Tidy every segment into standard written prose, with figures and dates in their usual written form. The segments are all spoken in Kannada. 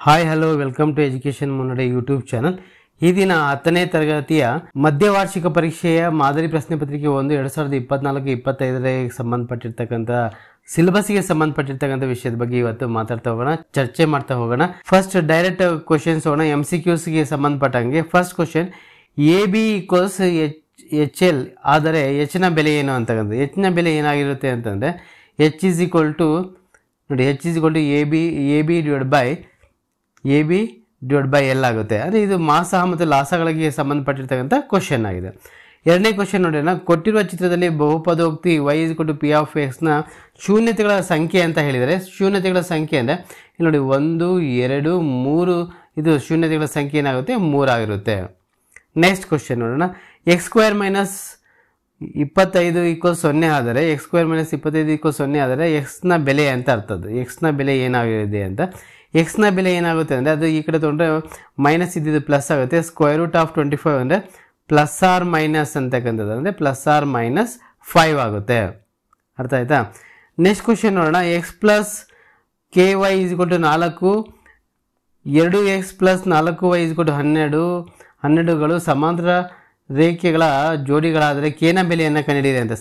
Hi hello welcome to education Munnade YouTube channel. ಈ ದಿನ 10ನೇ ತರಗತಿಯ ಮಧ್ಯವಾರ್ಷಿಕ ಪರೀಕ್ಷೆಯ ಮಾದರಿ ಪ್ರಶ್ನೆ ಪತ್ರಿಕೆ 1 2024-25ಗೆ ಸಂಬಂಧಪಟ್ಟಿರ್ತಕ್ಕಂಥ ಸಿಲೆಬಸ್ಗೆ ಸಂಬಂಧಪಟ್ಟಿರ್ತಕ್ಕಂಥ ವಿಷಯದ ಬಗ್ಗೆ ಇವತ್ತು ಮಾತಾಡ್ತಾ ಹೋಗೋಣ, ಚರ್ಚೆ ಮಾಡ್ತಾ ಹೋಗೋಣ. ಫಸ್ಟ್ ಡೈರೆಕ್ಟ್ ಕ್ವಶನ್ಸ್ ಹೋಗೋಣ. MCQಸ್ಗೆ ಸಂಬಂಧಪಟ್ಟಂಗೆ first question, AB equals HL ಆದರೆ H ನ ಬೆಲೆ ಏನು ಅಂತಕ್ಕಂಥದ್ದು. H ನ ಬೆಲೆ ಏನಾಗಿರುತ್ತೆ ಅಂತಂದರೆ H ಈಸ್ ಈಕ್ವಲ್ ಟು ನೋಡಿ, H is equal to AB divide by L ಆಗುತ್ತೆ. ಅಂದರೆ ಇದು ಮಾಸ ಮತ್ತು ಲಾಸಗಳಿಗೆ ಸಂಬಂಧಪಟ್ಟಿರ್ತಕ್ಕಂಥ ಕ್ವಶನ್ ಆಗಿದೆ. ಎರಡನೇ ಕ್ವಶನ್ ನೋಡೋಣ. ಕೊಟ್ಟಿರುವ ಚಿತ್ರದಲ್ಲಿ ಬಹುಪದೋಕ್ತಿ y = p of x ನ ಶೂನ್ಯತೆಗಳ ಸಂಖ್ಯೆ ಅಂತ ಹೇಳಿದರೆ, ಶೂನ್ಯತೆಗಳ ಸಂಖ್ಯೆ ಅಂದರೆ ಇಲ್ಲಿ ನೋಡಿ 1 2 3 ಇದು ಶೂನ್ಯತೆಗಳ ಸಂಖ್ಯೆ ಏನಾಗುತ್ತೆ 3 ಆಗಿರುತ್ತೆ. ನೆಕ್ಸ್ಟ್ ಕ್ವಶನ್ ನೋಡೋಣ. x² - 25 = 0 ಆದರೆ x² - 25 = 0 ಆದರೆ x ನ ಬೆಲೆ ಅಂತ ಅರ್ಥದ್ದು. x ನ ಬೆಲೆ ಏನಾಗಿದೆ ಅಂತ, x ನ ಬೆಲೆ ಏನಾಗುತ್ತೆ ಅಂದರೆ ಅದು ಈ ಕಡೆ ತೊಗೊಂಡ್ರೆ ಮೈನಸ್ ಇದ್ದಿದ್ದು ಪ್ಲಸ್ ಆಗುತ್ತೆ. √25 ಅಂದರೆ ಪ್ಲಸ್ ಆರ್ ಮೈನಸ್ ಅಂತಕ್ಕಂಥದ್ದು ಅಂದರೆ ಪ್ಲಸ್ ಆರ್ ಮೈನಸ್ 5 ಆಗುತ್ತೆ. ಅರ್ಥ ಆಯ್ತಾ? ನೆಕ್ಸ್ಟ್ ಕ್ವಶನ್ ನೋಡೋಣ. x + ky = 4, 2x + 4y = 12, 12ಗಳು ಸಮಾಂತರ ರೇಖೆಗಳ ಜೋಡಿಗಳಾದರೆ k ನ ಬೆಲೆಯನ್ನು ಕಂಡುಹಿಡಿಯಿರಿ ಅಂತ.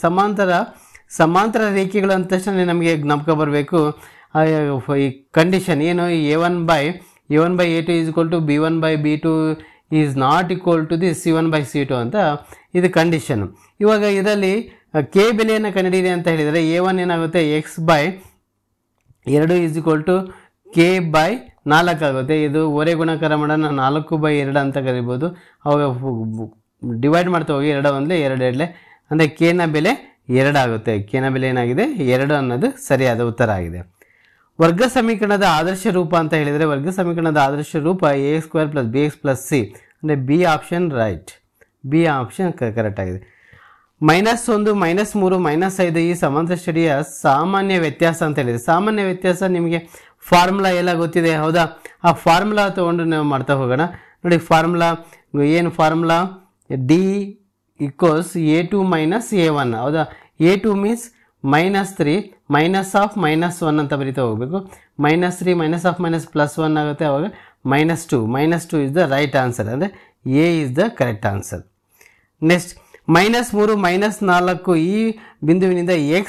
ಸಮಾಂತರ ರೇಖೆಗಳು ಅಂದ ತಕ್ಷಣ ನಮಗೆ ಜ್ಞಾಪಕ ಬರಬೇಕು ಈ ಕಂಡೀಷನ್ ಏನು, a1/a2 = b1/b2 is not equal to the c1/c2 ಅಂತ ಇದು ಕಂಡೀಷನ್. ಇವಾಗ ಇದರಲ್ಲಿ ಕೆ ಬೆಲೆಯನ್ನು ಕಂಡುಹಿಡಿಯಿರಿ ಅಂತ ಹೇಳಿದರೆ a1 ಏನಾಗುತ್ತೆ x/2 is equal to k/4 ಆಗುತ್ತೆ. ಇದು ಒರೆ ಗುಣಾಕಾರ ಮಾಡೋಣ 4/2 ಅಂತ ಕರಿಬೋದು. ಅವಾಗ ಡಿವೈಡ್ ಮಾಡ್ತಾ ಹೋಗಿ 2 1 2 2 ಅಂದರೆ ಕೆ ನ ಬೆಲೆ 2 ಆಗುತ್ತೆ. ಕೆ ನ ಬೆಲೆ ಏನಾಗಿದೆ 2 ಅನ್ನೋದು ಸರಿಯಾದ ಉತ್ತರ ಆಗಿದೆ. ವರ್ಗ ಸಮೀಕರಣದ ಆದರ್ಶ ರೂಪ ಅಂತ ಹೇಳಿದರೆ, ವರ್ಗ ಸಮೀಕರಣದ ಆದರ್ಶ ರೂಪ ax² + bx + c ಅಂದರೆ B option right, B option correct ಆಗಿದೆ. -1 -3 -5 ಈ ಸಮಾಂತರ ಶ್ರೇಣಿಯ ಸಾಮಾನ್ಯ ವ್ಯತ್ಯಾಸ ಅಂತ ಹೇಳಿದೆ. ಸಾಮಾನ್ಯ ವ್ಯತ್ಯಾಸ ನಿಮಗೆ ಫಾರ್ಮುಲಾ ಎಲ್ಲ ಗೊತ್ತಿದೆ ಹೌದಾ? ಆ ಫಾರ್ಮುಲಾ ತೊಗೊಂಡು ನಾವು ಮಾಡ್ತಾ ಹೋಗೋಣ. ನೋಡಿ ಫಾರ್ಮುಲಾ ಏನು, ಫಾರ್ಮುಲಾ D = a2 - a1 ಹೌದಾ? a2 ಮೀನ್ಸ್ -3 -1 ಅಂತ ಬರೀತಾ ಹೋಗಬೇಕು. -3 -1 ಆಗುತ್ತೆ. ಅವಾಗ -2 ಇಸ್ ದ ರೈಟ್ ಆನ್ಸರ್, ಅಂದರೆ A is the correct answer. Next -3 -4 ಈ ಬಿಂದುವಿನಿಂದ x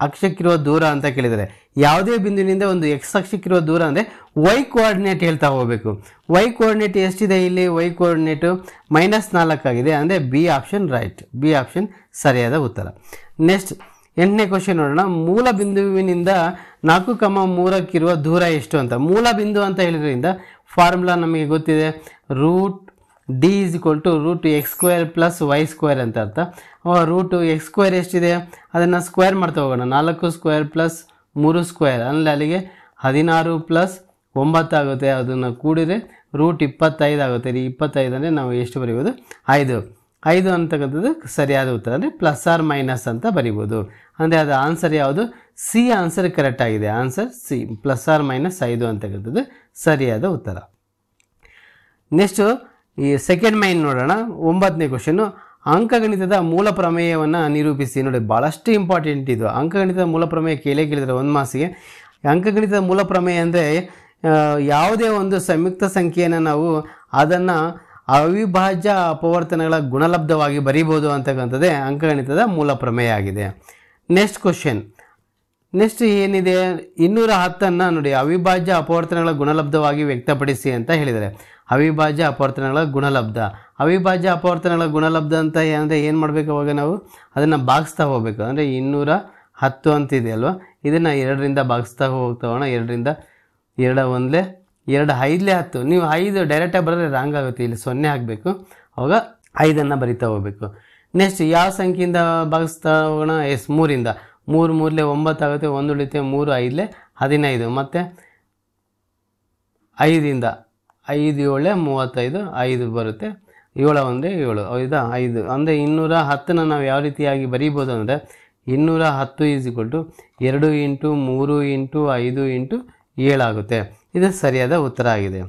ಅಕ್ಷಕ್ಕಿರುವ ದೂರ ಅಂತ ಕೇಳಿದರೆ, ಯಾವುದೇ ಬಿಂದುವಿನಿಂದ ಒಂದು x ಅಕ್ಷಕ್ಕಿರುವ ದೂರ ಅಂದರೆ y ಕೋಆರ್ಡಿನೇಟ್ ಹೇಳ್ತಾ ಹೋಗಬೇಕು. y ಕೋಆರ್ಡಿನೇಟ್ ಎಷ್ಟಿದೆ ಇಲ್ಲಿ, y ಕೋಆರ್ಡಿನೇಟು -4 ಆಗಿದೆ, ಅಂದರೆ B option right, B option ಸರಿಯಾದ ಉತ್ತರ. ನೆಕ್ಸ್ಟ್ 8ನೇ ಕ್ವಶನ್ ನೋಡೋಣ. ಮೂಲ ಬಿಂದುವಿನಿಂದ 4,3 ದೂರ ಎಷ್ಟು ಅಂತ. ಮೂಲ ಬಿಂದು ಅಂತ ಹೇಳಿದ್ರಿಂದ ಫಾರ್ಮುಲಾ ನಮಗೆ ಗೊತ್ತಿದೆ, √D = √x² + y² ಅಂತ ಅರ್ಥ. √x² ಎಷ್ಟಿದೆ ಅದನ್ನು ಸ್ಕ್ವೇರ್ ಮಾಡ್ತಾ ಹೋಗೋಣ. 4² + 3² ಅಂದರೆ ಅಲ್ಲಿಗೆ 16 + 9 ಆಗುತ್ತೆ. ಅದನ್ನು ಕೂಡಿದರೆ √25 ಆಗುತ್ತೆ. 25 ಅಂದರೆ ನಾವು ಎಷ್ಟು ಬರೀಬೋದು 5 ಅಂತಕ್ಕಂಥದ್ದು ಸರಿಯಾದ ಉತ್ತರ, ಅಂದರೆ ಪ್ಲಸ್ ಆರ್ ಮೈನಸ್ ಅಂತ ಬರಿಬೋದು. ಅಂದರೆ ಅದು ಆನ್ಸರ್ ಯಾವುದು, ಸಿ ಆನ್ಸರ್ ಕರೆಕ್ಟ್ ಆಗಿದೆ. Answer C, plus or minus 5 ಅಂತಕ್ಕಂಥದ್ದು ಸರಿಯಾದ ಉತ್ತರ. ನೆಕ್ಸ್ಟು ಈ ಸೆಕೆಂಡ್ ಮೈನ್ ನೋಡೋಣ. 9ನೇ ಕ್ವಶನ್ನು, ಅಂಕಗಣಿತದ ಮೂಲ ಪ್ರಮೇಯವನ್ನು ನಿರೂಪಿಸಿ. ನೋಡಿ ಭಾಳಷ್ಟು ಇಂಪಾರ್ಟೆಂಟ್ ಇದು. ಅಂಕಗಣಿತದ ಮೂಲ ಪ್ರಮೇಯ ಕೇಳಿದರೆ ಒಂದು ಮಾಸಿಗೆ. ಅಂಕಗಣಿತದ ಮೂಲ ಪ್ರಮೇಯ ಅಂದರೆ ಯಾವುದೇ ಒಂದು ಸಂಯುಕ್ತ ಸಂಖ್ಯೆಯನ್ನು ನಾವು ಅದನ್ನು ಅವಿಭಾಜ್ಯ ಅಪವರ್ತನಗಳ ಗುಣಲಬ್ಧವಾಗಿ ಬರೀಬೋದು ಅಂತಕ್ಕಂಥದ್ದೇ ಅಂಕಗಣಿತದ ಮೂಲ ಪ್ರಮೇಯ ಆಗಿದೆ. ನೆಕ್ಸ್ಟ್ ಕ್ವಶನ್, ನೆಕ್ಸ್ಟ್ ಏನಿದೆ, 210 ನೋಡಿ ಅವಿಭಾಜ್ಯ ಅಪವರ್ತನಗಳ ಗುಣಲಬ್ಧವಾಗಿ ವ್ಯಕ್ತಪಡಿಸಿ ಅಂತ ಹೇಳಿದರೆ, ಅವಿಭಾಜ್ಯ ಅಪವರ್ತನಗಳ ಗುಣಲಬ್ಧ. ಅವಿಭಾಜ್ಯ ಅಪವರ್ತನಗಳ ಗುಣಲಬ್ಧ ಅಂತ ಅಂದರೆ ಏನು ಮಾಡಬೇಕು, ಅವಾಗ ನಾವು ಅದನ್ನು ಭಾಗಿಸ್ತಾ ಹೋಗಬೇಕು. ಅಂದರೆ 210 ಅಂತ ಇದೆ ಅಲ್ವಾ, ಇದನ್ನು 2ರಿಂದ ಭಾಗಿಸ್ತಾ ಹೋಗ್ತಾ ಹೋಗೋಣ. 2ರಿಂದ 2 1 2 5 10. ನೀವು 5 ಡೈರೆಕ್ಟಾಗಿ ಬರೆದ್ರೆ ರಾಂಗ್ ಆಗುತ್ತೆ, ಇಲ್ಲಿ 0 ಹಾಕಬೇಕು. ಅವಾಗ 5ಅನ್ನು ಬರಿತಾ ಹೋಗಬೇಕು. ನೆಕ್ಸ್ಟ್ ಯಾವ ಸಂಖ್ಯೆಯಿಂದ ಭಾಗಿಸ್ತಾ ಹೋಗೋಣ, 3ರಿಂದ. 3 3 9 ಆಗುತ್ತೆ, 1 ಉಳಿತೆ, 3 5 15 ಮತ್ತು 5ರಿಂದ 5 7 35 5 ಬರುತ್ತೆ. 7 1 7 ಹೌದಾ 5 ಅಂದರೆ 210 ನಾವು ಯಾವ ರೀತಿಯಾಗಿ ಬರೀಬೋದು ಅಂದರೆ 210 = 2 × 3 × 5 × 7 ಆಗುತ್ತೆ. ಇದು ಸರಿಯಾದ ಉತ್ತರ ಆಗಿದೆ.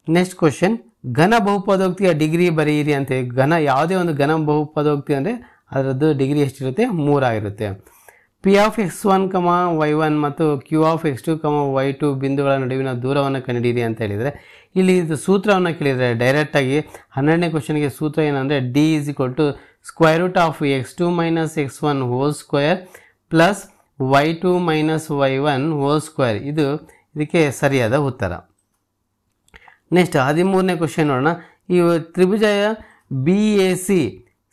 ನೆಕ್ಸ್ಟ್ ಕ್ವಶನ್, ಘನ ಬಹುಪದೋಕ್ತಿಯ ಡಿಗ್ರಿ ಬರೆಯಿರಿ ಅಂತ. ಯಾವುದೇ ಒಂದು ಘನ ಬಹುಪದೋಕ್ತಿ ಅಂದರೆ ಅದರದ್ದು ಡಿಗ್ರಿ ಎಷ್ಟಿರುತ್ತೆ 3 ಆಗಿರುತ್ತೆ. ಪಿ ಆಫ್ x1, y1 ಮತ್ತು ಕ್ಯೂ ಆಫ್ x2, y2 ಬಿಂದುಗಳ ನಡುವಿನ ದೂರವನ್ನು ಕಂಡುಹಿಡಿಯಿರಿ ಅಂತ ಹೇಳಿದರೆ, ಇಲ್ಲಿ ಇದು ಸೂತ್ರವನ್ನು ಕೇಳಿದರೆ ಡೈರೆಕ್ಟಾಗಿ 12ನೇ ಕ್ವಶನ್ಗೆ ಸೂತ್ರ ಏನಂದರೆ D is equal to square root of x2 minus x1 whole square plus y2 minus y1 whole square. ಇದಕ್ಕೆ ಸರಿಯಾದ ಉತ್ತರ. ನೆಕ್ಸ್ಟ್ 13ನೇ ಕ್ವಶನ್ ನೋಡೋಣ. ಈ ತ್ರಿಭುಜ ಬಿ ಎ ಸಿ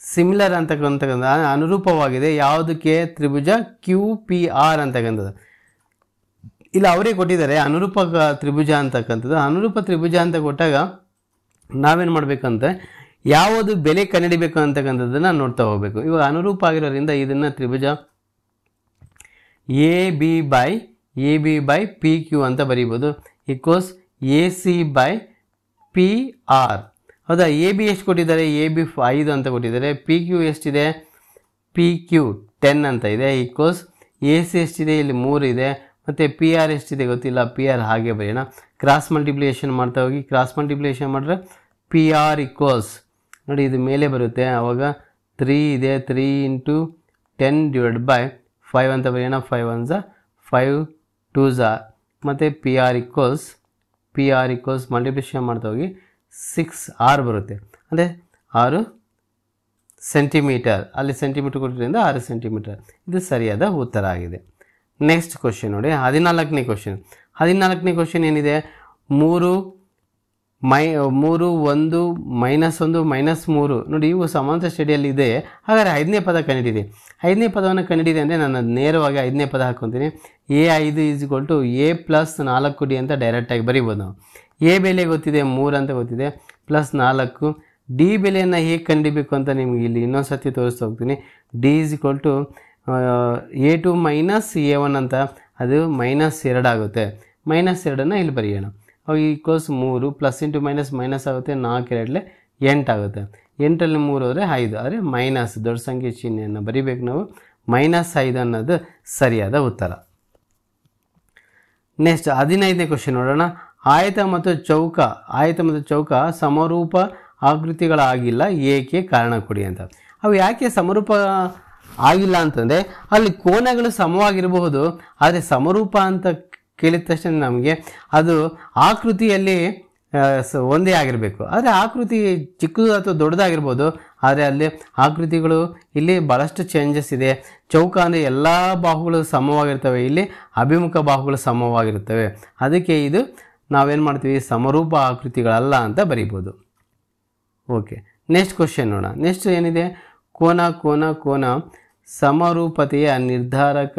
ಸಿಮಿಲರ್ ಅಂತಕ್ಕಂಥದ್ದು ಅನುರೂಪವಾಗಿದೆ ಯಾವುದಕ್ಕೆ? ತ್ರಿಭುಜ ಕ್ಯೂ ಪಿ ಆರ್ ಅಂತಕ್ಕಂಥದ್ದು. ಇಲ್ಲಿ ಅವರೇ ಕೊಟ್ಟಿದ್ದಾರೆ ಅನುರೂಪ ತ್ರಿಭುಜ ಅಂತಕ್ಕಂಥದ್ದು. ಅನುರೂಪ ತ್ರಿಭುಜ ಅಂತ ಕೊಟ್ಟಾಗ ನಾವೇನು ಮಾಡಬೇಕಂತ ಯಾವುದು ಬೆಲೆ ಕಂಡುಹಿಡಿಬೇಕು ಅಂತಕ್ಕಂಥದ್ದನ್ನು ನೋಡ್ತಾ ಹೋಗಬೇಕು. ಇವಾಗ ಅನುರೂಪ ಆಗಿರೋದ್ರಿಂದ ಇದನ್ನು ತ್ರಿಭುಜ A B by P Q ಅಂತ ಬರೀಬೋದು. Equals A C by P R. ಹೌದಾ? ಎ ಬಿ ಎಷ್ಟು ಕೊಟ್ಟಿದ್ದಾರೆ? ಎ ಬಿ 5 ಅಂತ ಕೊಟ್ಟಿದ್ದಾರೆ. ಪಿ ಕ್ಯೂ ಎಷ್ಟಿದೆ? ಪಿ ಕ್ಯೂ 10 ಅಂತ ಇದೆ. ಈಕ್ವಲ್ಸ್ ಎ ಸಿ ಎಷ್ಟಿದೆ? ಇಲ್ಲಿ 3 ಇದೆ. ಮತ್ತು ಪಿ ಆರ್ ಎಷ್ಟಿದೆ ಗೊತ್ತಿಲ್ಲ, ಪಿ ಆರ್ ಹಾಗೆ ಬರೆಯೋಣ. ಕ್ರಾಸ್ ಮಲ್ಟಿಪ್ಲಿಕೇಶನ್ ಮಾಡ್ತಾ ಹೋಗಿ. ಕ್ರಾಸ್ ಮಲ್ಟಿಪ್ಲಿಕೇಶನ್ ಮಾಡಿದ್ರೆ ಪಿ ಆರ್ ಈಕ್ವಲ್ಸ್ ನೋಡಿ ಇದು ಮೇಲೆ ಬರುತ್ತೆ. ಆವಾಗ 3 ಇದೆ. 3 ಇಂಟು 10 ಡಿವೈಡ್ ಬೈ 5 ಅಂತ ಬರೆಯೋಣ. 5 1 5 2 ಮತ್ತು ಪಿ ಆರ್ ಈಕ್ವಲ್ಸ್ ಮಲ್ಟಿಪ್ಲಿಕೇಶನ್ ಮಾಡ್ತಾ ಹೋಗಿ 6 6 ಬರುತ್ತೆ. ಅಂದರೆ 6 ಸೆಂಟಿಮೀಟರ್. ಅಲ್ಲಿ ಸೆಂಟಿಮೀಟರ್ ಕೊಟ್ಟಿದ್ದರಿಂದ 6 ಸೆಂಟಿಮೀಟರ್. ಇದು ಸರಿಯಾದ ಉತ್ತರ ಆಗಿದೆ. ನೆಕ್ಸ್ಟ್ ಕ್ವಶನ್ ನೋಡಿ 14ನೇ ಕ್ವಶನ್. 14ನೇ ಕ್ವಶನ್ ಏನಿದೆ? 3 1 -1 -3 ನೋಡಿ ಇವು ಸಮಾಂತರ ಶ್ರೇಣಿಯಲ್ಲಿ ಇದೆ. ಹಾಗಾದರೆ 5ನೇ ಪದ ಕಂಡುಹಿಡಿಯಿರಿ. 5ನೇ ಪದವನ್ನು ಕಂಡುಹಿಡಿಯಿರಿ ಅಂದರೆ ನಾನು ನೇರವಾಗಿ 5ನೇ ಪದ ಹಾಕ್ಕೊತೀನಿ. A5 is equal to A plus 4D ಅಂತ ಡೈರೆಕ್ಟಾಗಿ ಬರೀಬೋದು ನಾವು. ಎ ಬೆಲೆ ಗೊತ್ತಿದೆ 3 ಅಂತ ಗೊತ್ತಿದೆ, ಪ್ಲಸ್ 4. ಡಿ ಬೆಲೆಯನ್ನು ಹೇಗೆ ಕಂಡುಹಿಡಿಬೇಕು ಅಂತ ನಿಮಗೆ ಇಲ್ಲಿ ಇನ್ನೊಂದು ಸರ್ತಿ ತೋರಿಸ್ತಾ ಹೋಗ್ತೀನಿ. D is equal to A2 minus A1 ಅಂತ, ಅದು -2 ಆಗುತ್ತೆ. -2 ಇಲ್ಲಿ ಬರೆಯೋಣ. ಅವಾಗ ಈಕ್ವಲ್ಸ್ 3 ಪ್ಲಸ್ ಇಂಟು ಮೈನಸ್ ಆಗುತ್ತೆ. 4 2 8 ಆಗುತ್ತೆ. 8ರಲ್ಲಿ 3 ಹೋದರೆ 5, ಆದರೆ ಮೈನಸ್ ದೊಡ್ಡ ಸಂಖ್ಯೆ ಚಿಹ್ನೆಯನ್ನು ಬರಿಬೇಕು ನಾವು. -5 ಅನ್ನೋದು ಸರಿಯಾದ ಉತ್ತರ. ನೆಕ್ಸ್ಟ್ 15ನೇ ಕ್ವಶನ್ ನೋಡೋಣ. ಆಯತ ಮತ್ತು ಚೌಕ ಸಮರೂಪ ಆಕೃತಿಗಳಾಗಿಲ್ಲ, ಏಕೆ ಕಾರಣ ಕೊಡಿ ಅಂತ. ಅವು ಯಾಕೆ ಸಮರೂಪ ಆಗಿಲ್ಲ ಅಂತಂದರೆ ಅಲ್ಲಿ ಕೋನಗಳು ಸಮವಾಗಿರಬಹುದು, ಆದರೆ ಸಮರೂಪ ಅಂತ ಕೇಳಿದ ತಕ್ಷಣ ನಮಗೆ ಅದು ಆಕೃತಿಯಲ್ಲಿ ಒಂದೇ ಆಗಿರಬೇಕು. ಆದರೆ ಆಕೃತಿ ಚಿಕ್ಕದು ಅಥವಾ ದೊಡ್ಡದಾಗಿರ್ಬೋದು, ಆದರೆ ಅಲ್ಲಿ ಆಕೃತಿಗಳು ಇಲ್ಲಿ ಭಾಳಷ್ಟು ಚೇಂಜಸ್ ಇದೆ. ಚೌಕ ಅಂದರೆ ಎಲ್ಲ ಬಾಹುಗಳು ಸಮವಾಗಿರ್ತವೆ, ಇಲ್ಲಿ ಅಭಿಮುಖ ಬಾಹುಗಳು ಸಮವಾಗಿರುತ್ತವೆ. ಅದಕ್ಕೆ ಇದು ನಾವೇನು ಮಾಡ್ತೀವಿ, ಸಮರೂಪ ಆಕೃತಿಗಳಲ್ಲ ಅಂತ ಬರೀಬೋದು. ಓಕೆ, ನೆಕ್ಸ್ಟ್ ಕ್ವಶನ್ ನೋಡೋಣ. ನೆಕ್ಸ್ಟ್ ಏನಿದೆ? ಕೋನ ಸಮರೂಪತೆಯ ನಿರ್ಧಾರಕ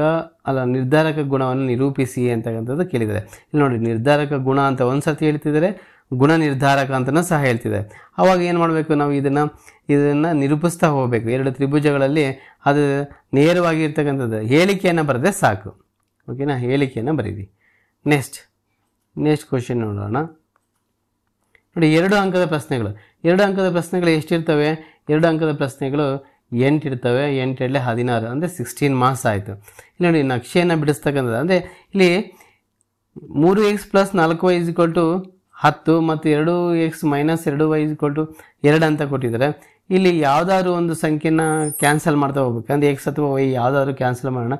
ಗುಣವನ್ನು ನಿರೂಪಿಸಿ ಅಂತಕ್ಕಂಥದ್ದು ಕೇಳಿದ್ದಾರೆ. ಇಲ್ಲಿ ನೋಡಿ, ನಿರ್ಧಾರಕ ಗುಣ ಅಂತ ಒಂದು ಸರ್ತಿ ಹೇಳ್ತಿದ್ದಾರೆ, ಗುಣ ನಿರ್ಧಾರಕ ಅಂತಲೂ ಸಹ ಹೇಳ್ತಿದ್ದಾರೆ. ಆವಾಗ ಏನು ಮಾಡಬೇಕು ನಾವು? ಇದನ್ನು ನಿರೂಪಿಸ್ತಾ ಹೋಗಬೇಕು. 2 ತ್ರಿಭುಜಗಳಲ್ಲಿ ಅದು ನೇರವಾಗಿರ್ತಕ್ಕಂಥದ್ದು ಹೇಳಿಕೆಯನ್ನು ಬರೆದ್ರೆ ಸಾಕು. ಓಕೆನಾ? ಹೇಳಿಕೆಯನ್ನು ಬರೀರಿ. ನೆಕ್ಸ್ಟ್ ಕ್ವಶನ್ ನೋಡೋಣ. ನೋಡಿ, 2 ಅಂಕದ ಪ್ರಶ್ನೆಗಳು. 2 ಅಂಕದ ಪ್ರಶ್ನೆಗಳು ಎಷ್ಟಿರ್ತವೆ? 2 ಅಂಕದ ಪ್ರಶ್ನೆಗಳು 8 ಇರ್ತವೆ. 8 2 16, ಅಂದರೆ 16 ಮಾರ್ಕ್ಸ್ ಆಯಿತು. ಇಲ್ಲಿ ನೋಡಿ, ನಕ್ಷೆಯನ್ನು ಬಿಡಿಸ್ತಕ್ಕಂಥದ್ದು ಅಂದರೆ ಇಲ್ಲಿ 3x ಪ್ಲಸ್ 4y = 10 ಮತ್ತು 2x ಮೈನಸ್ 2y = 2 ಅಂತ ಕೊಟ್ಟಿದ್ದಾರೆ. ಇಲ್ಲಿ ಯಾವುದಾದ್ರು ಒಂದು ಸಂಖ್ಯೆನ ಕ್ಯಾನ್ಸಲ್ ಮಾಡ್ತಾ ಹೋಗ್ಬೇಕು. ಅಂದರೆ x ಅಥವಾ y ಯಾವುದಾದ್ರು ಕ್ಯಾನ್ಸಲ್ ಮಾಡೋಣ.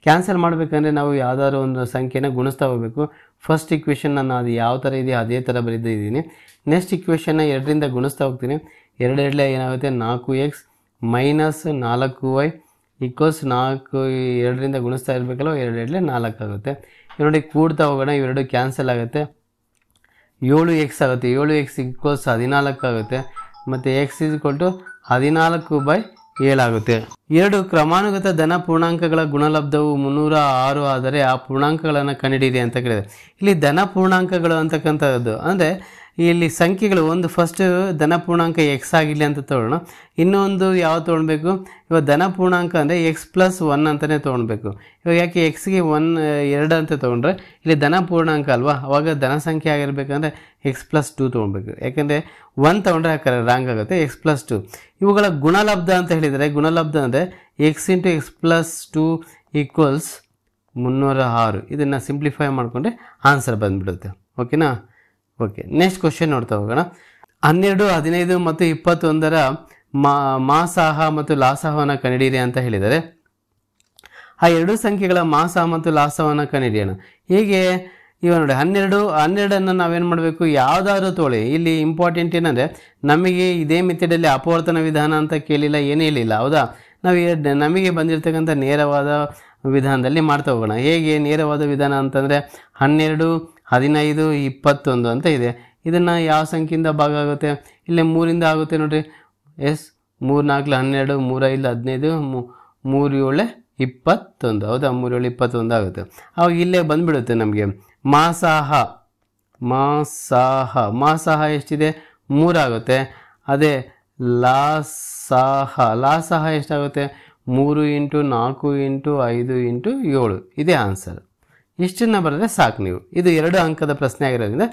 ಕ್ಯಾನ್ಸಲ್ ಮಾಡಬೇಕಂದ್ರೆ ನಾವು ಯಾವುದಾದ್ರು ಒಂದು ಸಂಖ್ಯೆನ ಗುಣಿಸ್ತಾ ಹೋಗಬೇಕು. ಫಸ್ಟ್ ಇಕ್ವೇಷನ್ ನಾನು ಅದು ಯಾವ ಥರ ಇದೆಯೋ ಅದೇ ಥರ ಬರೆದಿದ್ದೀನಿ. ನೆಕ್ಸ್ಟ್ ಇಕ್ವೇಷನ್ನ 2ರಿಂದ ಗುಣಿಸ್ತಾ ಹೋಗ್ತೀನಿ. 2 2 ಏನಾಗುತ್ತೆ? 4x minus 4y equals 4. 2ರಿಂದ ಗುಣಿಸ್ತಾ ಇರಬೇಕಲ್ಲ, 2 2 4 ಆಗುತ್ತೆ. ನೋಡಿ, ಕೂಡ್ತಾ ಹೋಗೋಣ. ಇವೆರಡು ಕ್ಯಾನ್ಸಲ್ ಆಗುತ್ತೆ. 7x ಆಗುತ್ತೆ. 7x ಈಕ್ವಲ್ಸ್ 14 ಆಗುತ್ತೆ. ಮತ್ತು x = 14/7 ಆಗುತ್ತೆ. 2 ಕ್ರಮಾನುಗತ ಧನ ಪೂರ್ಣಾಂಕಗಳ ಗುಣಲಬ್ಧವು 306 ಆದರೆ ಆ ಪೂರ್ಣಾಂಕಗಳನ್ನು ಕಂಡುಹಿಡಿಯಿರಿ ಅಂತ ಕೇಳಿದೆ. ಇಲ್ಲಿ ಧನ ಪೂರ್ಣಾಂಕಗಳು ಅಂತಕ್ಕಂಥದ್ದು ಅಂದರೆ ಇಲ್ಲಿ ಸಂಖ್ಯೆಗಳು ಒಂದು ಫಸ್ಟ್ ಧನ ಪೂರ್ಣಾಂಕ x ಆಗಿರಲಿ ಅಂತ ತೊಗೊಳ್ಳೋಣ. ಇನ್ನೊಂದು ಯಾವ ತೊಗೊಳ್ಬೇಕು? ಇವಾಗ ಧನ ಪೂರ್ಣಾಂಕ ಅಂದರೆ x + 1 ಅಂತಲೇ ತೊಗೊಳ್ಬೇಕು. ಇವಾಗ ಯಾಕೆ x ಗೆ 1 2 ಅಂತ ತೊಗೊಂಡ್ರೆ ಇಲ್ಲಿ ಧನ ಪೂರ್ಣಾಂಕ ಅಲ್ವಾ, ಅವಾಗ ಧನ ಸಂಖ್ಯೆ ಆಗಿರಬೇಕಂದ್ರೆ x + 2 ತೊಗೊಳ್ಬೇಕು. ಯಾಕೆಂದರೆ 1 ತೊಗೊಂಡ್ರೆ ರಾಂಗ್ ಆಗುತ್ತೆ. x + 2 ಇವುಗಳ ಗುಣಲಬ್ಧ ಅಂತ ಹೇಳಿದರೆ, ಗುಣಲಬ್ಧ ಅಂದರೆ x × x + 2 ಈಕ್ವಲ್ಸ್ 306. ಇದನ್ನು ಸಿಂಪ್ಲಿಫೈ ಮಾಡಿಕೊಂಡ್ರೆ ಆನ್ಸರ್ ಬಂದುಬಿಡುತ್ತೆ. ಓಕೆನಾ? ಓಕೆ, ನೆಕ್ಸ್ಟ್ ಕ್ವಶನ್ ನೋಡ್ತಾ ಹೋಗೋಣ. 12, 15 ಮತ್ತು 21ರ ಮಾಸಾಹ ಮತ್ತು ಲಾಸಾಹವನ್ನು ಕಂಡುಹಿಡಿಯಿರಿ ಅಂತ ಹೇಳಿದ್ದಾರೆ. ಆ ಎರಡು ಸಂಖ್ಯೆಗಳ ಮಾಸ ಮತ್ತು ಲಾಸವನ್ನು ಕಂಡುಹಿಡಿಯೋಣ. ಹೇಗೆ? ಇವಾಗ ನೋಡಿ 12 ನಾವೇನು ಮಾಡಬೇಕು, ಯಾವುದಾದ್ರೂ ತೋಳಿ. ಇಲ್ಲಿ ಇಂಪಾರ್ಟೆಂಟ್ ಏನಂದರೆ ನಮಗೆ ಇದೇ ಮೆಥಡಲ್ಲಿ ಅಪವರ್ತನ ವಿಧಾನ ಅಂತ ಕೇಳಿಲ್ಲ, ಏನೇ ಹೇಳಿಲ್ಲ, ಹೌದಾ? ನಾವು ನಮಗೆ ಬಂದಿರತಕ್ಕಂಥ ನೇರವಾದ ವಿಧಾನದಲ್ಲಿ ಮಾಡ್ತಾ ಹೋಗೋಣ. ಹೇಗೆ ನೇರವಾದ ವಿಧಾನ ಅಂತಂದರೆ 12, 15, 21 ಅಂತ ಇದೆ. ಇದನ್ನು ಯಾವ ಸಂಖ್ಯೆಯಿಂದ ಭಾಗ ಆಗುತ್ತೆ? ಇಲ್ಲೇ 3ರಿಂದ ಆಗುತ್ತೆ ನೋಡಿರಿ. ಎಸ್ 3 4 12, 3 5 15, 3 7 21, ಹೌದಾ? 3 7 21 ಆಗುತ್ತೆ. ಅವಾಗ ಇಲ್ಲೇ ಬಂದುಬಿಡುತ್ತೆ ನಮಗೆ ಮಾಸಾಹ ಎಷ್ಟಿದೆ? 3 ಆಗುತ್ತೆ. ಅದೇ ಲಾಸಾಹ ಎಷ್ಟಾಗುತ್ತೆ? 3 × 4 × 5 × 7 ಇದೇ ಆನ್ಸರ್. ಇಷ್ಟನ್ನು ಬರೆದ್ರೆ ಸಾಕು ನೀವು. ಇದು 2 ಅಂಕದ ಪ್ರಶ್ನೆ ಆಗಿರೋದ್ರಿಂದ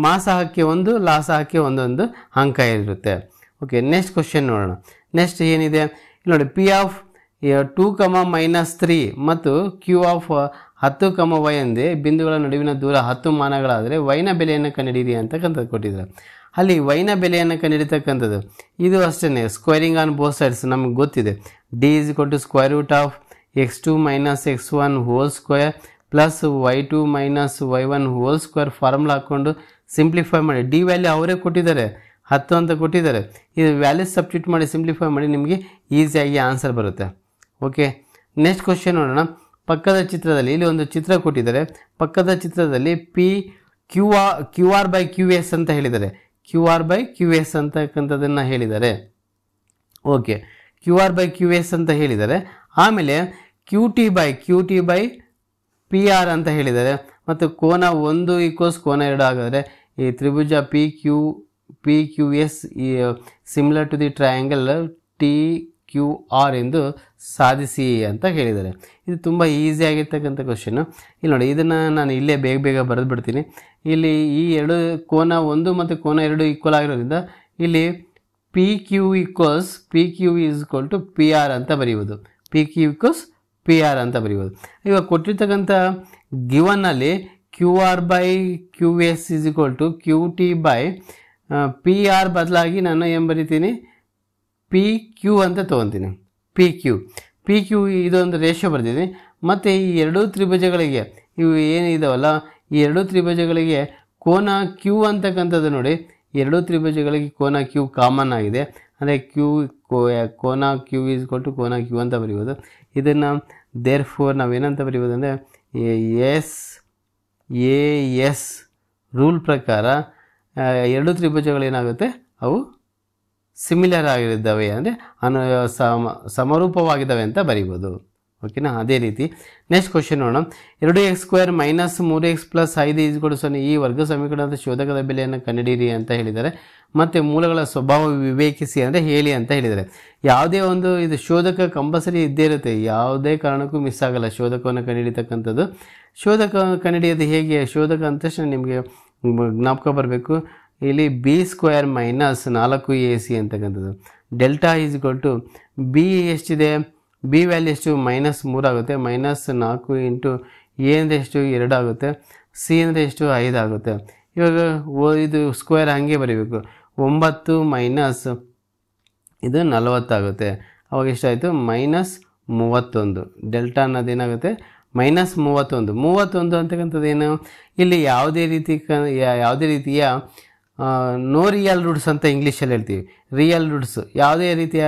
ಮಾಸಾಹಕ್ಕೆ 1, ಲಾಸಾಹಕ್ಕೆ 1 ಅಂಕ ಇರುತ್ತೆ. ಓಕೆ, ನೆಕ್ಸ್ಟ್ ಕ್ವಶನ್ ನೋಡೋಣ. ನೆಕ್ಸ್ಟ್ ಏನಿದೆ ಇಲ್ಲಿ ನೋಡಿ, ಪಿ ಆಫ್ 2, -3 ಮತ್ತು ಕ್ಯೂ ಆಫ್ 10, y ಎಂದೇ ಬಿಂದುಗಳ ನಡುವಿನ ದೂರ 10 ಮಾನಗಳಾದರೆ ವೈನ ಬೆಲೆಯನ್ನು ಕಂಡುಹಿಡಿಯಿರಿ ಅಂತಕ್ಕಂಥದ್ದು ಕೊಟ್ಟಿದ್ದಾರೆ. ಅಲ್ಲಿ ವೈನ ಬೆಲೆಯನ್ನು ಕಂಡುಹಿಡಿತಕ್ಕಂಥದ್ದು ಇದು ಅಷ್ಟೇ, ಸ್ಕ್ವೇರಿಂಗ್ ಆನ್ ಬೋತ್ ಸೈಡ್ಸ್ ನಮಗೆ ಗೊತ್ತಿದೆ. D = x2 - x1 whole square plus y2 - y1 whole square formula ಹಾಕ್ಕೊಂಡು ಸಿಂಪ್ಲಿಫೈ ಮಾಡಿ. ಡಿ ವ್ಯಾಲ್ಯೂ ಅವರೇ ಕೊಟ್ಟಿದ್ದಾರೆ, 10 ಅಂತ ಕೊಟ್ಟಿದ್ದಾರೆ. ಇದು ವ್ಯಾಲ್ಯೂ ಸಬ್ಸ್ಟಿಟ್ಯೂಟ್ ಮಾಡಿ ಸಿಂಪ್ಲಿಫೈ ಮಾಡಿ, ನಿಮಗೆ ಈಸಿಯಾಗಿ ಆನ್ಸರ್ ಬರುತ್ತೆ. ಓಕೆ, ನೆಕ್ಸ್ಟ್ ಕ್ವಶನ್ ನೋಡೋಣ. ಪಕ್ಕದ ಚಿತ್ರದಲ್ಲಿ ಇಲ್ಲಿ ಒಂದು ಚಿತ್ರ ಕೊಟ್ಟಿದ್ದಾರೆ. ಪಕ್ಕದ ಚಿತ್ರದಲ್ಲಿ QR/QS ಅಂತ ಹೇಳಿದ್ದಾರೆ. QR/QS ಅಂತಕ್ಕಂಥದ್ದನ್ನು ಹೇಳಿದ್ದಾರೆ. ಓಕೆ, QR/QS ಅಂತ ಹೇಳಿದ್ದಾರೆ. ಆಮೇಲೆ QT/PR ಅಂತ ಹೇಳಿದ್ದಾರೆ. ಮತ್ತು ಕೋನ 1 = ಕೋನ 2 ಆಗಿದ್ರೆ ಈ ತ್ರಿಭುಜ PQS similar to the triangle TQR ಎಂದು ಸಾಧಿಸಿ ಅಂತ ಹೇಳಿದ್ದಾರೆ. ಇದು ತುಂಬ ಈಸಿ ಆಗಿರ್ತಕ್ಕಂಥ ಕ್ವಶನ್ನು. ಇಲ್ಲಿ ನೋಡಿ, ಇದನ್ನು ನಾನು ಇಲ್ಲೇ ಬೇಗ ಬರೆದು ಬಿಡ್ತೀನಿ. ಇಲ್ಲಿ ಈ ಎರಡು ಕೋನ 1 ಮತ್ತು ಕೋನ 2 ಈಕ್ವಲ್ ಆಗಿರೋದ್ರಿಂದ ಇಲ್ಲಿ PQ = PR ಅಂತ ಬರೆಯುವುದು. PQ = PR ಅಂತ ಬರೆಯುವುದು. ಇವಾಗ ಕೊಟ್ಟಿರ್ತಕ್ಕಂಥ ಗಿವನ್ನಲ್ಲಿ QR/QS = QT/PR ಬದಲಾಗಿ ನಾನು ಏನು ಬರಿತೀನಿ? PQ ಅಂತ ತೊಗೊತೀನಿ. PQ ಇದೊಂದು ರೇಷಿಯೋ ಬರ್ತಿದ್ದೀನಿ. ಮತ್ತು ಈ ಎರಡೂ ತ್ರಿಭುಜಗಳಿಗೆ ಇವು ಏನಿದಾವಲ್ಲ, ಈ ಎರಡೂ ತ್ರಿಭುಜಗಳಿಗೆ ಕೋನ Q ಅಂತಕ್ಕಂಥದ್ದು ನೋಡಿ, ಎರಡೂ ತ್ರಿಭುಜಗಳಿಗೆ ಕೋನ Q ಕಾಮನ್ ಆಗಿದೆ. ಅಂದರೆ ಕೋನ Q = ಕೋನ Q ಅಂತ ಬರೆಯುವುದು. ಇದನ್ನು ದೇರ್ಫೋರ್ ನಾವೇನಂತ ಬರೆಯುವುದು ಅಂದರೆ SAS ರೂಲ್ ಪ್ರಕಾರ ಎರಡೂ ತ್ರಿಭುಜಗಳೇನಾಗುತ್ತೆ, ಅವು ಸಿಮಿಲರ್ ಆಗಿದ್ದಾವೆ, ಅಂದರೆ ಸಮರೂಪವಾಗಿದ್ದಾವೆ ಅಂತ ಬರೀಬೋದು. ಓಕೆನಾ? ಅದೇ ರೀತಿ ನೆಕ್ಸ್ಟ್ ಕ್ವಶನ್ ನೋಡೋಣ. 2x² - 3x + 5 = 0 ಈ ವರ್ಗ ಸಮೀಕರಣದ ಶೋಧಕದ ಬೆಲೆಯನ್ನು ಕಂಡುಹಿಡಿಯಿರಿ ಅಂತ ಹೇಳಿದ್ದಾರೆ. ಮತ್ತು ಮೂಲಗಳ ಸ್ವಭಾವ ವಿವೇಕಿಸಿ ಅಂದರೆ ಹೇಳಿ ಅಂತ ಹೇಳಿದ್ದಾರೆ. ಯಾವುದೇ ಒಂದು ಇದು ಶೋಧಕ ಕಂಪಲ್ಸರಿ ಇದ್ದೇ ಇರುತ್ತೆ, ಯಾವುದೇ ಕಾರಣಕ್ಕೂ ಮಿಸ್ ಆಗಲ್ಲ ಶೋಧಕವನ್ನು ಕಂಡುಹಿಡಿತಕ್ಕಂಥದ್ದು. ಶೋಧಕ ಕಂಡುಹಿಡಿಯೋದು ಹೇಗೆ? ಶೋಧಕ ಅಂದ ತಕ್ಷಣ ನಿಮಗೆ ಜ್ಞಾಪಕ ಬರಬೇಕು. ಇಲ್ಲಿ B² - 4AC ಅಂತಕ್ಕಂಥದ್ದು. ಡೆಲ್ಟಾ B ಎಷ್ಟಿದೆ? B ವ್ಯಾಲ್ಯೂ ಎಷ್ಟು? -3 ಆಗುತ್ತೆ. -4 × A ಅಂದರೆ ಎಷ್ಟು? 2 ಆಗುತ್ತೆ. C ಅಂದರೆ ಎಷ್ಟು? 5 ಆಗುತ್ತೆ. ಇವಾಗ ಇದು ಸ್ಕ್ವೇರ್ ಹಾಗೆ ಬರೀಬೇಕು. 9 - ಇದು 40 ಆಗುತ್ತೆ. ಅವಾಗ ಎಷ್ಟಾಯಿತು? -31. ಡೆಲ್ಟಾ ಅನ್ನೋದೇನಾಗುತ್ತೆ? -31 ಅಂತಕ್ಕಂಥದ್ದು ಏನು? ಇಲ್ಲಿ ಯಾವುದೇ ರೀತಿಯ ನೋ ರಿಯಲ್ ರೂಟ್ಸ್ ಅಂತ ಇಂಗ್ಲೀಷಲ್ಲಿ ಹೇಳ್ತೀವಿ. ರಿಯಲ್ ರೂಟ್ಸ್, ಯಾವುದೇ ರೀತಿಯ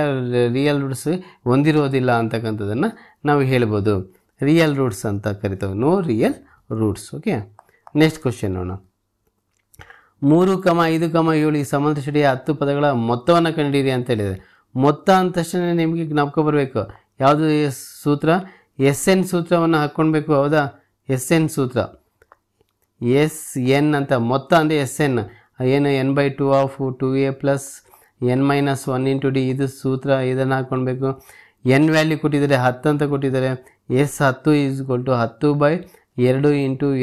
ರಿಯಲ್ ರೂಟ್ಸ್ ಹೊಂದಿರೋದಿಲ್ಲ ಅಂತಕ್ಕಂಥದ್ದನ್ನು ನಾವು ಹೇಳ್ಬೋದು. ರಿಯಲ್ ರೂಟ್ಸ್ ಅಂತ ಕರಿತೇವೆ, no real roots. Okay, next question ನೋಡೋಣ. 3, 5, 7 ಈ ಸಮಾಂತರ ಶ್ರೇಣಿಯ 10 ಪದಗಳ ಮೊತ್ತವನ್ನು ಕಂಡುಹಿಡಿಯಿರಿ ಅಂತ ಹೇಳಿದರೆ, ಮೊತ್ತ ಅಂದ ತಕ್ಷಣ ನಿಮಗೆ ಜ್ಞಾಪಕ ಬರಬೇಕು. ಯಾವುದು ಸೂತ್ರ? SN ಸೂತ್ರವನ್ನು ಹಾಕ್ಕೊಳ್ಬೇಕು, ಹೌದಾ? SN ಸೂತ್ರ, SN ಅಂತ. ಮೊತ್ತ ಅಂದರೆ SN ಏನು? n/2 of 2a + n - 1 × d ಇದು ಸೂತ್ರ. ಇದನ್ನು ಹಾಕ್ಕೊಳ್ಬೇಕು. n ವ್ಯಾಲ್ಯೂ ಕೊಟ್ಟಿದ್ದಾರೆ, 10 ಅಂತ ಕೊಟ್ಟಿದ್ದಾರೆ. S10 = 10/2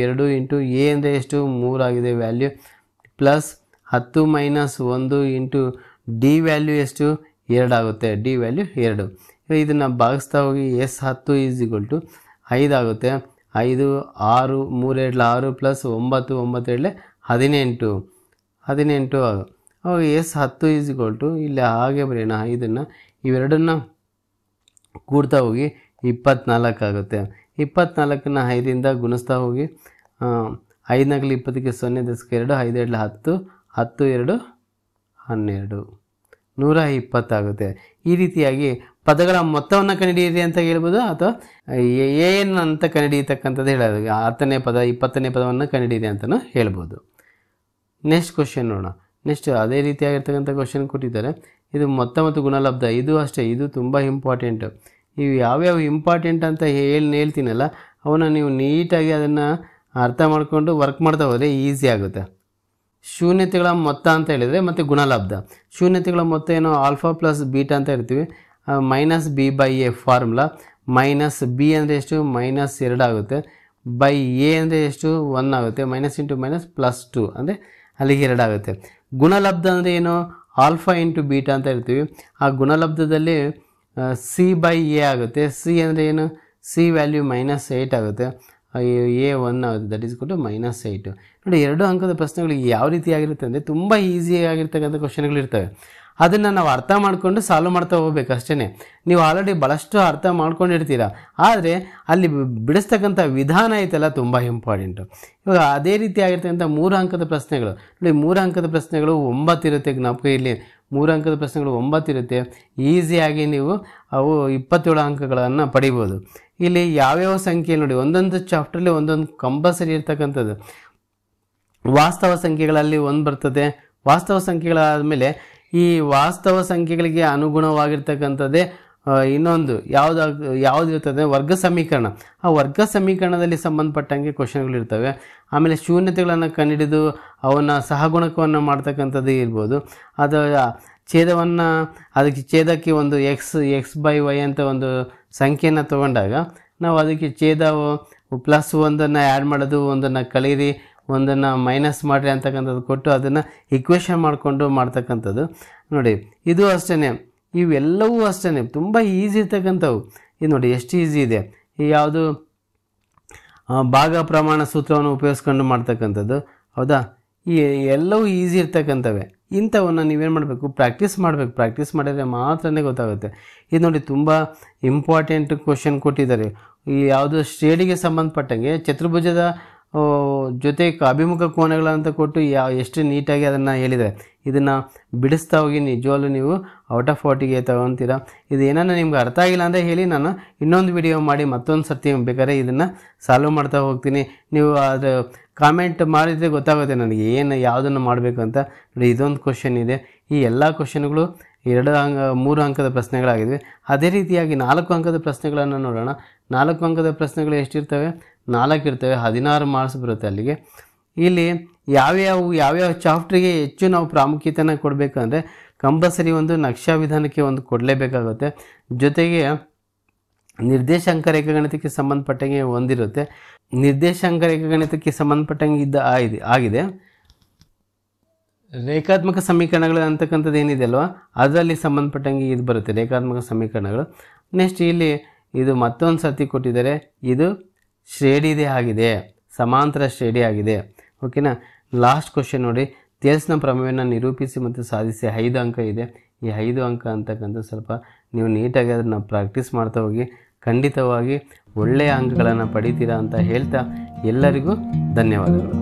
× 2 × a ಅಂದರೆ ಎಷ್ಟು? 3 ಆಗಿದೆ ವ್ಯಾಲ್ಯೂ. ಪ್ಲಸ್ 10 - 1 × d ವ್ಯಾಲ್ಯೂ ಎಷ್ಟು? 2 ಆಗುತ್ತೆ. d value 2. ಇದನ್ನು ಭಾಗಿಸ್ತಾ ಹೋಗಿ S10 = 5 ಆಗುತ್ತೆ. 5 6 3 2 6 ಪ್ಲಸ್ 9 9 2 18 ಅವಾಗ S10 ಇಲ್ಲಿ ಹಾಗೆ ಬರೆಯೋಣ. ಇದನ್ನು ಇವೆರಡನ್ನು ಕೂಡ್ತಾ ಹೋಗಿ 24 ಆಗುತ್ತೆ. 24ನ್ನ 5ರಿಂದ ಗುಣಿಸ್ತಾ ಹೋಗಿ 5 ನಾಲ್ಕಲ್ಲಿ 20ಕ್ಕೆ 0 ದಶಕ 2 5 2 10 10 2 12 120 ಆಗುತ್ತೆ. ಈ ರೀತಿಯಾಗಿ ಪದಗಳ ಮೊತ್ತವನ್ನು ಕಂಡುಹಿಡಿಯಿರಿ ಅಂತ ಹೇಳ್ಬೋದು, ಅಥವಾ ಏನು ಅಂತ ಕಂಡುಹಿಡಿಯತಕ್ಕಂಥದ್ದು ಹೇಳೋದು. 10ನೇ ಪದ 20ನೇ ಪದವನ್ನು ಕಂಡುಹಿಡಿಯಿರಿ ಅಂತಲೂ ಹೇಳ್ಬೋದು. ನೆಕ್ಸ್ಟ್ ಕ್ವಶನ್ ನೋಡೋಣ. ನೆಕ್ಸ್ಟ್ ಅದೇ ರೀತಿಯಾಗಿರ್ತಕ್ಕಂಥ ಕ್ವಶನ್ ಕೊಟ್ಟಿದ್ದಾರೆ. ಇದು ಮೊತ್ತ ಮತ್ತು ಗುಣಲಬ್ಧ. ಇದು ಅಷ್ಟೇ, ಇದು ತುಂಬ ಇಂಪಾರ್ಟೆಂಟು. ಇವು ಯಾವ್ಯಾವ ಇಂಪಾರ್ಟೆಂಟ್ ಅಂತ ಹೇಳ್ತೀನಲ್ಲ ಅವನ್ನ ನೀವು ನೀಟಾಗಿ ಅದನ್ನು ಅರ್ಥ ಮಾಡಿಕೊಂಡು ವರ್ಕ್ ಮಾಡ್ತಾ ಹೋದರೆ ಈಸಿ ಆಗುತ್ತೆ. ಶೂನ್ಯತೆಗಳ ಮೊತ್ತ ಅಂತ ಹೇಳಿದರೆ ಮತ್ತು ಗುಣಲಬ್ಧ. ಶೂನ್ಯತೆಗಳ ಮೊತ್ತ ಏನೋ ಆಲ್ಫಾ ಪ್ಲಸ್ ಬೀಟಾ ಅಂತ ಇರ್ತೀವಿ. -b/a formula. -b ಅಂದರೆ ಎಷ್ಟು? -2 ಆಗುತ್ತೆ. ಬೈ ಎ ಅಂದರೆ ಎಷ್ಟು? 1 ಆಗುತ್ತೆ. -× -+2 ಅಂದರೆ ಅಲ್ಲಿಗೆ 2 ಆಗುತ್ತೆ. ಗುಣಲಬ್ಧ ಅಂದರೆ ಏನು? ಆಲ್ಫಾ ಇಂಟು ಬೀಟಾ ಅಂತ ಇರ್ತೀವಿ. ಆ ಗುಣಲಬ್ಧದಲ್ಲಿ c/a ಆಗುತ್ತೆ. ಸಿ ಅಂದರೆ ಏನು? ಸಿ ವ್ಯಾಲ್ಯೂ -8 ಆಗುತ್ತೆ. a 1 ಆಗುತ್ತೆ. ದಟ್ ಈಸ್ ಕೊಟ್ಟು -8. ನೋಡಿ, 2 ಅಂಕದ ಪ್ರಶ್ನೆಗಳಿಗೆ ಯಾವ ರೀತಿಯಾಗಿರುತ್ತೆ ಅಂದರೆ ತುಂಬ ಈಸಿಯಾಗಿರ್ತಕ್ಕಂಥ ಕ್ವಶನ್ಗಳಿರ್ತವೆ. ಅದನ್ನು ನಾವು ಅರ್ಥ ಮಾಡಿಕೊಂಡು ಸಾಲ್ವ್ ಮಾಡ್ತಾ ಹೋಗ್ಬೇಕು ಅಷ್ಟೇ. ನೀವು ಆಲ್ರೆಡಿ ಭಾಳಷ್ಟು ಅರ್ಥ ಮಾಡ್ಕೊಂಡಿರ್ತೀರ, ಆದರೆ ಅಲ್ಲಿ ಬಿಡಿಸ್ತಕ್ಕಂಥ ವಿಧಾನ ಐತಲ್ಲ ತುಂಬ ಇಂಪಾರ್ಟೆಂಟು. ಇವಾಗ ಅದೇ ರೀತಿಯಾಗಿರ್ತಕ್ಕಂಥ 3 ಅಂಕದ ಪ್ರಶ್ನೆಗಳು ನೋಡಿ. 3 ಅಂಕದ ಪ್ರಶ್ನೆಗಳು 9 ಇರುತ್ತೆ. ಜ್ಞಾಪಕ ಇಲ್ಲಿ 3 ಅಂಕದ ಪ್ರಶ್ನೆಗಳು 9 ಇರುತ್ತೆ. ಈಸಿಯಾಗಿ ನೀವು ಅವು 27 ಅಂಕಗಳನ್ನು ಪಡಿಬೋದು. ಇಲ್ಲಿ ಯಾವ್ಯಾವ ಸಂಖ್ಯೆ ನೋಡಿ, ಒಂದೊಂದು ಚಾಪ್ಟ್ರಲ್ಲಿ ಒಂದೊಂದು ಕಂಪಲ್ಸರಿ ಇರ್ತಕ್ಕಂಥದ್ದು. ವಾಸ್ತವ ಸಂಖ್ಯೆಗಳಲ್ಲಿ 1 ಬರ್ತದೆ. ವಾಸ್ತವ ಸಂಖ್ಯೆಗಳಾದಮೇಲೆ ಈ ವಾಸ್ತವ ಸಂಖ್ಯೆಗಳಿಗೆ ಅನುಗುಣವಾಗಿರ್ತಕ್ಕಂಥದ್ದೇ ಇನ್ನೊಂದು ಯಾವುದಿರ್ತದೆ? ವರ್ಗ ಸಮೀಕರಣ. ಆ ವರ್ಗ ಸಮೀಕರಣದಲ್ಲಿ ಸಂಬಂಧಪಟ್ಟಂಗೆ ಕ್ವಶನ್ಗಳಿರ್ತವೆ. ಆಮೇಲೆ ಶೂನ್ಯತೆಗಳನ್ನು ಕಂಡುಹಿಡಿದು ಅವನ್ನ ಸಹಗುಣಕವನ್ನು ಮಾಡ್ತಕ್ಕಂಥದ್ದು ಇರ್ಬೋದು. ಅದು ಛೇದವನ್ನು ಅದಕ್ಕೆ ಛೇದಕ್ಕೆ ಒಂದು x/y ಅಂತ ಒಂದು ಸಂಖ್ಯೆಯನ್ನು ತೊಗೊಂಡಾಗ ನಾವು ಅದಕ್ಕೆ ಛೇದ +1 ಆ್ಯಡ್ ಮಾಡೋದು, ಒಂದನ್ನು ಕಳೀರಿ, ಒಂದನ್ನು ಮೈನಸ್ ಮಾಡಿರಿ ಅಂತಕ್ಕಂಥದ್ದು ಕೊಟ್ಟು ಅದನ್ನು ಇಕ್ವೇಷನ್ ಮಾಡಿಕೊಂಡು ಮಾಡ್ತಕ್ಕಂಥದ್ದು ನೋಡಿ. ಇದು ಅಷ್ಟೇ, ಇವೆಲ್ಲವೂ ಅಷ್ಟೇ ತುಂಬ ಈಸಿ ಇರ್ತಕ್ಕಂಥವು. ಇದು ನೋಡಿ ಎಷ್ಟು ಈಸಿ ಇದೆ. ಈ ಯಾವುದು ಭಾಗ ಪ್ರಮಾಣ ಸೂತ್ರವನ್ನು ಉಪಯೋಗಿಸ್ಕೊಂಡು ಮಾಡ್ತಕ್ಕಂಥದ್ದು, ಹೌದಾ? ಈ ಎಲ್ಲವೂ ಈಸಿ ಇರ್ತಕ್ಕಂಥವೇ. ಇಂಥವನ್ನು ನೀವೇನು ಮಾಡಬೇಕು? ಪ್ರಾಕ್ಟೀಸ್ ಮಾಡಬೇಕು. ಪ್ರಾಕ್ಟೀಸ್ ಮಾಡಿದರೆ ಮಾತ್ರನೇ ಗೊತ್ತಾಗುತ್ತೆ. ಇದು ನೋಡಿ ತುಂಬ ಇಂಪಾರ್ಟೆಂಟ್ ಕ್ವಶನ್ ಕೊಟ್ಟಿದ್ದಾರೆ. ಈ ಯಾವುದು ಶ್ರೇಣಿಗೆ ಸಂಬಂಧಪಟ್ಟಂಗೆ ಚತುರ್ಭುಜದ ಜೊತೆ ಅಭಿಮುಖ ಕೋನಗಳಂತ ಕೊಟ್ಟು ಎಷ್ಟು ನೀಟಾಗಿ ಅದನ್ನು ಹೇಳಿದ್ದಾರೆ. ಇದನ್ನು ಬಿಡಿಸ್ತಾ ಹೋಗಿ ನಿಜವಾಗ್ಲೂ ನೀವು ಔಟ್ ಆಫ್ 40ಗೆ ತಗೊತೀರಾ. ಇದು ಏನನ್ನ ನಿಮ್ಗೆ ಅರ್ಥ ಆಗಿಲ್ಲ ಅಂದರೆ ಹೇಳಿ, ನಾನು ಇನ್ನೊಂದು ವಿಡಿಯೋ ಮಾಡಿ ಮತ್ತೊಂದು ಸರ್ತಿ ಬೇಕಾದ್ರೆ ಇದನ್ನು ಸಾಲ್ವ್ ಮಾಡ್ತಾ ಹೋಗ್ತೀನಿ. ನೀವು ಅದು ಕಾಮೆಂಟ್ ಮಾಡಿದರೆ ಗೊತ್ತಾಗುತ್ತೆ ನನಗೆ ಯಾವುದನ್ನು ಮಾಡಬೇಕು ಅಂತ. ನೋಡಿ, ಇದೊಂದು ಕ್ವಶನ್ ಇದೆ. ಈ ಎಲ್ಲ ಕ್ವಶನ್ಗಳು 3 ಅಂಕದ ಪ್ರಶ್ನೆಗಳಾಗಿವೆ. ಅದೇ ರೀತಿಯಾಗಿ 4 ಅಂಕದ ಪ್ರಶ್ನೆಗಳನ್ನು ನೋಡೋಣ. 4 ಅಂಕದ ಪ್ರಶ್ನೆಗಳು ಎಷ್ಟಿರ್ತವೆ? 4 ಇರ್ತವೆ. 16 ಮಾರ್ಕ್ಸ್ ಬರುತ್ತೆ ಅಲ್ಲಿಗೆ. ಇಲ್ಲಿ ಯಾವ್ಯಾವ ಚಾಪ್ಟ್ರಿಗೆ ಹೆಚ್ಚು ನಾವು ಪ್ರಾಮುಖ್ಯತೆಯನ್ನು ಕೊಡಬೇಕಂದ್ರೆ ಕಂಪಲ್ಸರಿ ಒಂದು ನಕ್ಷಾ ವಿಧಾನಕ್ಕೆ ಒಂದು ಕೊಡಲೇಬೇಕಾಗುತ್ತೆ. ಜೊತೆಗೆ ನಿರ್ದೇಶಾಂಕ ರೇಖಾಗಣಿತಕ್ಕೆ ಸಂಬಂಧಪಟ್ಟಂಗೆ ಒಂದಿರುತ್ತೆ. ನಿರ್ದೇಶಾಂಕ ರೇಖಾಗಣಿತಕ್ಕೆ ಸಂಬಂಧಪಟ್ಟಂಗೆ ಆಗಿದೆ. ರೇಖಾತ್ಮಕ ಸಮೀಕರಣಗಳು ಅಂತಕ್ಕಂಥದ್ದು ಏನಿದೆ ಅಲ್ವಾ, ಅದರಲ್ಲಿ ಸಂಬಂಧಪಟ್ಟಂಗೆ ಇದು ಬರುತ್ತೆ, ರೇಖಾತ್ಮಕ ಸಮೀಕರಣಗಳು. ನೆಕ್ಸ್ಟ್ ಇಲ್ಲಿ ಇದು ಮತ್ತೊಂದು ಸರ್ತಿ ಕೊಟ್ಟಿದ್ದಾರೆ. ಇದು ಶ್ರೇಣಿದೇ ಆಗಿದೆ, ಸಮಾಂತರ ಶ್ರೇಣಿ ಆಗಿದೆ. ಓಕೆನಾ? ಲಾಸ್ಟ್ ಕ್ವಶನ್ ನೋಡಿ. ಥೇಲ್ಸ್ನ ಪ್ರಮೇಯವನ್ನು ನಿರೂಪಿಸಿ ಮತ್ತು ಸಾಧಿಸಿ 5 ಅಂಕ ಇದೆ. ಈ 5 ಅಂಕ ಅಂತಕ್ಕಂಥ ಸ್ವಲ್ಪ ನೀವು ನೀಟಾಗಿ ಅದನ್ನು ಪ್ರಾಕ್ಟೀಸ್ ಮಾಡ್ತಾ ಹೋಗಿ ಖಂಡಿತವಾಗಿ ಒಳ್ಳೆಯ ಅಂಕಗಳನ್ನು ಪಡಿತೀರಾ ಅಂತ ಹೇಳ್ತಾ ಎಲ್ಲರಿಗೂ ಧನ್ಯವಾದಗಳು.